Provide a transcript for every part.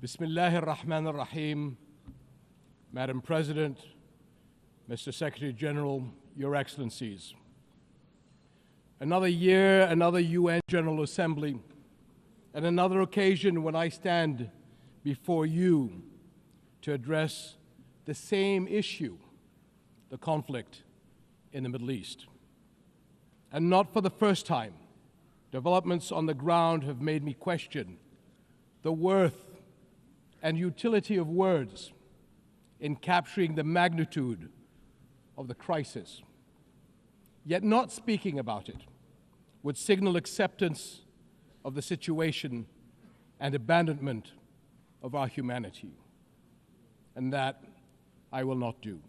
Bismillah ar-Rahman ar-Rahim. Madam President, Mr. Secretary General, Your Excellencies. Another year, another UN General Assembly, and another occasion when I stand before you to address the same issue, the conflict in the Middle East. And not for the first time, developments on the ground have made me question the worth and utility of words in capturing the magnitude of the crisis. Yet not speaking about it would signal acceptance of the situation and abandonment of our humanity. And that I will not do.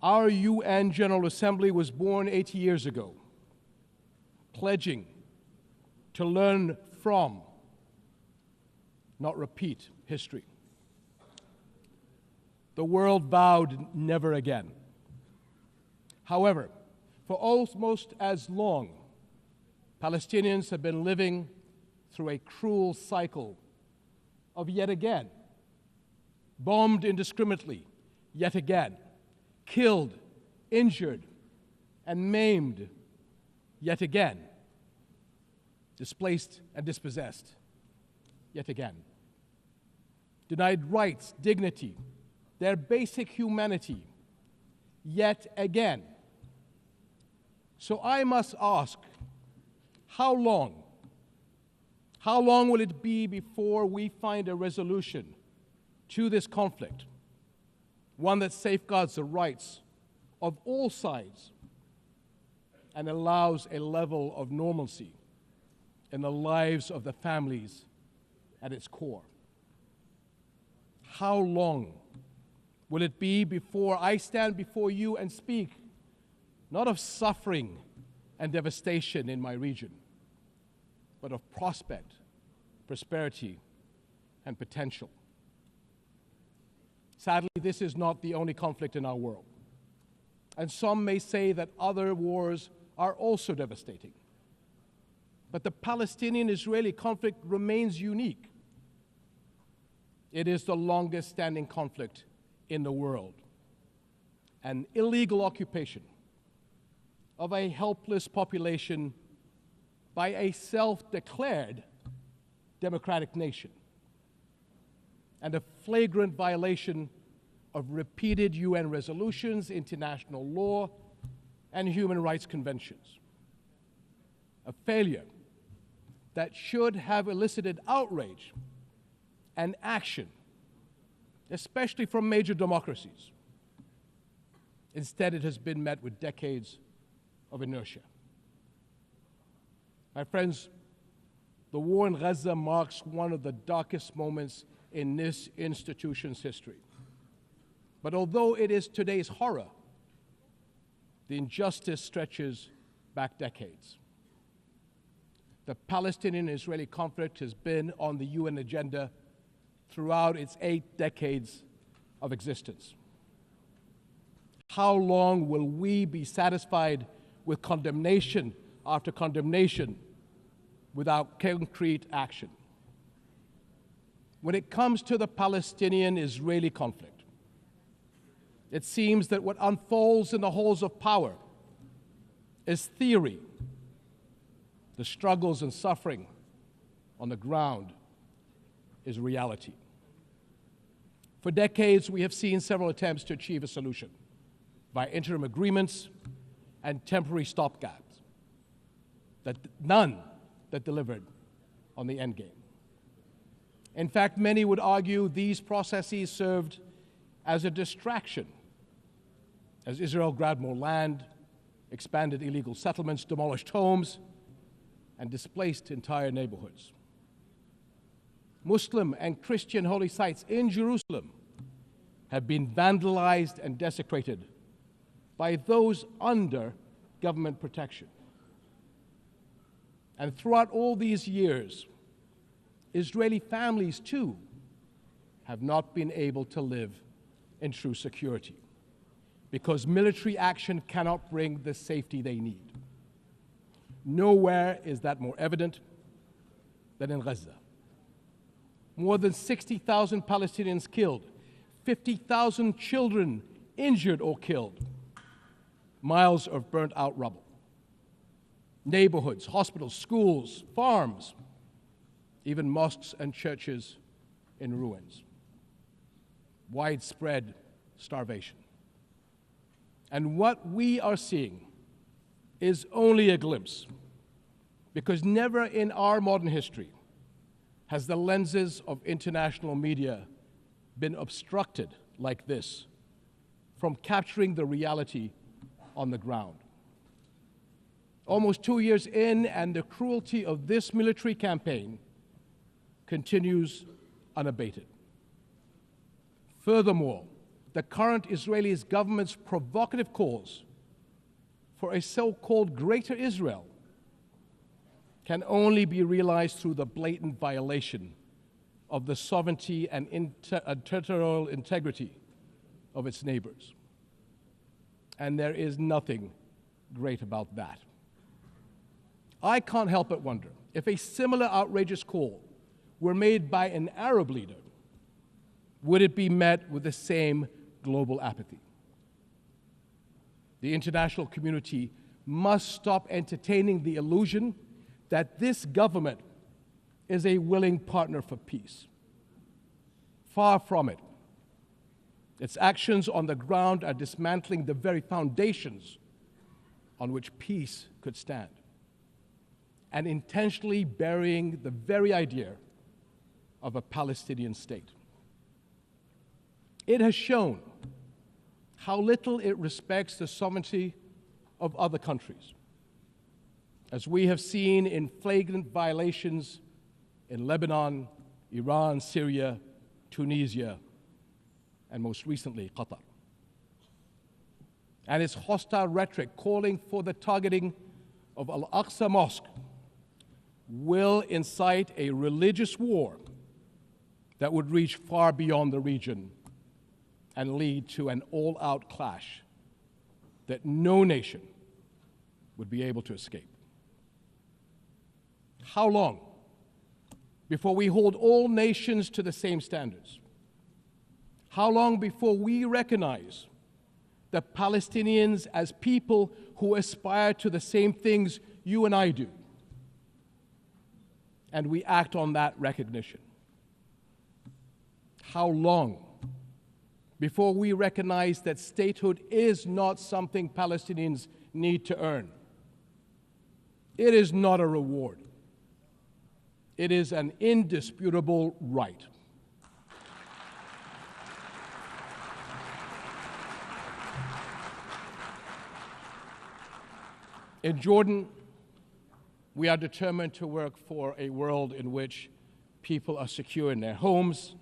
Our UN General Assembly was born 80 years ago, pledging to learn from, not repeat, history. The world vowed never again. However, for almost as long, Palestinians have been living through a cruel cycle of yet again, bombed indiscriminately, yet again, killed, injured, and maimed, yet again, displaced and dispossessed, yet again, denied rights, dignity, their basic humanity, yet again. So I must ask, how long? How long will it be before we find a resolution to this conflict, one that safeguards the rights of all sides and allows a level of normalcy in the lives of the families at its core? How long will it be before I stand before you and speak not of suffering and devastation in my region, but of prospect, prosperity, and potential? Sadly, this is not the only conflict in our world. And some may say that other wars are also devastating. But the Palestinian-Israeli conflict remains unique. It is the longest standing conflict in the world. An illegal occupation of a helpless population by a self-declared democratic nation, and a flagrant violation of repeated UN resolutions, international law, and human rights conventions. A failure that should have elicited outrage and action, especially from major democracies. Instead, it has been met with decades of inertia. My friends, the war in Gaza marks one of the darkest moments in this institution's history. But although it is today's horror, the injustice stretches back decades. The Palestinian-Israeli conflict has been on the UN agenda throughout its 8 decades of existence. How long will we be satisfied with condemnation after condemnation without concrete action? When it comes to the Palestinian-Israeli conflict, it seems that what unfolds in the halls of power is theory. The struggles and suffering on the ground is reality. For decades, we have seen several attempts to achieve a solution by interim agreements and temporary stopgaps, none that delivered on the end game. In fact, many would argue these processes served as a distraction as Israel grabbed more land, expanded illegal settlements, demolished homes, and displaced entire neighborhoods. Muslim and Christian holy sites in Jerusalem have been vandalized and desecrated by those under government protection. And throughout all these years, Israeli families, too, have not been able to live in true security because military action cannot bring the safety they need. Nowhere is that more evident than in Gaza. more than 60,000 Palestinians killed, 50,000 children injured or killed, miles of burnt out rubble, neighborhoods, hospitals, schools, farms, even mosques and churches in ruins, widespread starvation. And what we are seeing is only a glimpse, because never in our modern history has the lenses of international media been obstructed like this from capturing the reality on the ground. Almost 2 years in, and the cruelty of this military campaign continues unabated. Furthermore, the current Israeli government's provocative calls for a so-called Greater Israel can only be realized through the blatant violation of the sovereignty and territorial integrity of its neighbors. And there is nothing great about that. I can't help but wonder if a similar outrageous call were made by an Arab leader, would it be met with the same global apathy? The international community must stop entertaining the illusion that this government is a willing partner for peace. Far from it. Its actions on the ground are dismantling the very foundations on which peace could stand, and intentionally burying the very idea of a Palestinian state. It has shown how little it respects the sovereignty of other countries, as we have seen in flagrant violations in Lebanon, Iran, Syria, Tunisia, and most recently, Qatar. And its hostile rhetoric calling for the targeting of Al-Aqsa Mosque will incite a religious war that would reach far beyond the region and lead to an all-out clash that no nation would be able to escape. How long before we hold all nations to the same standards? How long before we recognize the Palestinians as people who aspire to the same things you and I do, and we act on that recognition? How long before we recognize that statehood is not something Palestinians need to earn? It is not a reward. It is an indisputable right. In Jordan, we are determined to work for a world in which people are secure in their homes,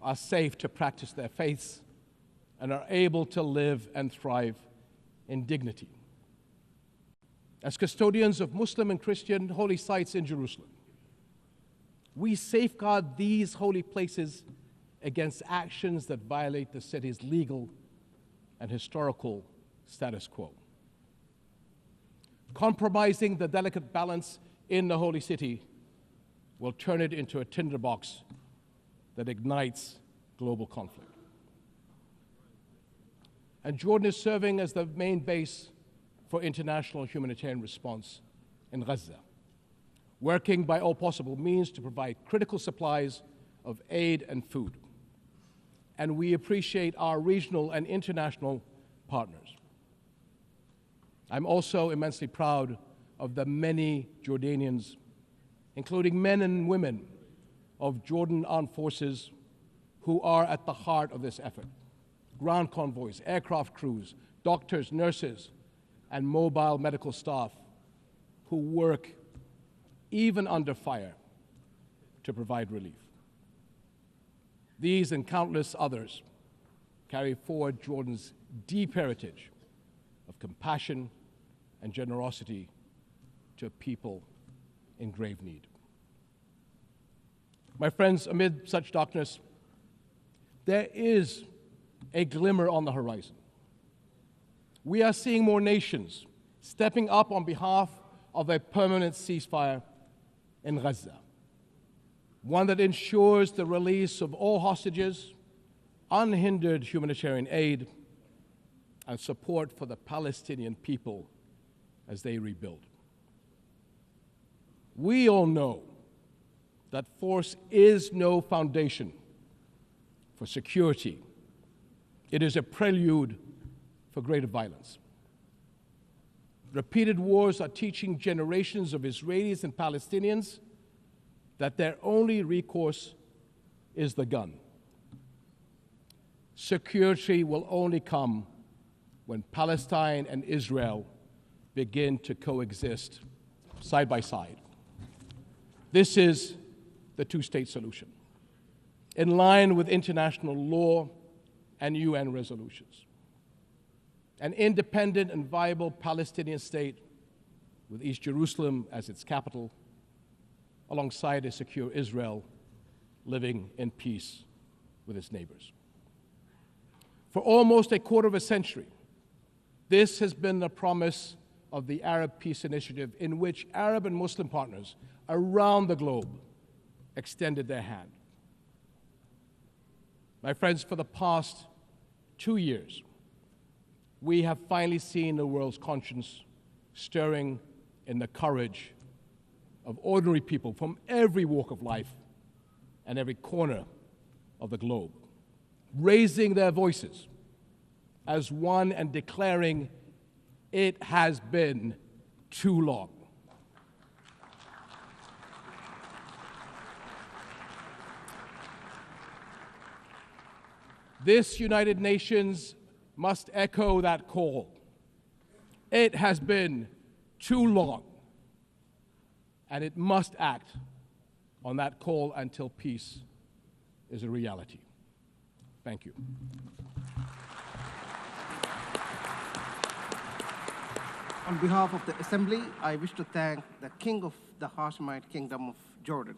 are safe to practice their faiths, and are able to live and thrive in dignity. As custodians of Muslim and Christian holy sites in Jerusalem, we safeguard these holy places against actions that violate the city's legal and historical status quo. Compromising the delicate balance in the holy city will turn it into a tinderbox that ignites global conflict. And Jordan is serving as the main base for international humanitarian response in Gaza, working by all possible means to provide critical supplies of aid and food. And we appreciate our regional and international partners. I'm also immensely proud of the many Jordanians, including men and women of Jordan Armed Forces, who are at the heart of this effort. Ground convoys, aircraft crews, doctors, nurses, and mobile medical staff who work even under fire to provide relief. These and countless others carry forward Jordan's deep heritage of compassion and generosity to a people in grave need. My friends, amid such darkness, there is a glimmer on the horizon. We are seeing more nations stepping up on behalf of a permanent ceasefire in Gaza. one that ensures the release of all hostages, unhindered humanitarian aid, and support for the Palestinian people as they rebuild. We all know that force is no foundation for security. It is a prelude for greater violence. Repeated wars are teaching generations of Israelis and Palestinians that their only recourse is the gun. Security will only come when Palestine and Israel begin to coexist side by side. This is the two-state solution, in line with international law and UN resolutions. An independent and viable Palestinian state with East Jerusalem as its capital, alongside a secure Israel living in peace with its neighbors. For almost a quarter of a century, this has been the promise of the Arab Peace Initiative, in which Arab and Muslim partners around the globe extended their hand. My friends, for the past 2 years, we have finally seen the world's conscience stirring in the courage of ordinary people from every walk of life and every corner of the globe, raising their voices as one and declaring, "It has been too long." This United Nations must echo that call. It has been too long, and it must act on that call until peace is a reality. Thank you. On behalf of the Assembly, I wish to thank the King of the Hashemite Kingdom of Jordan,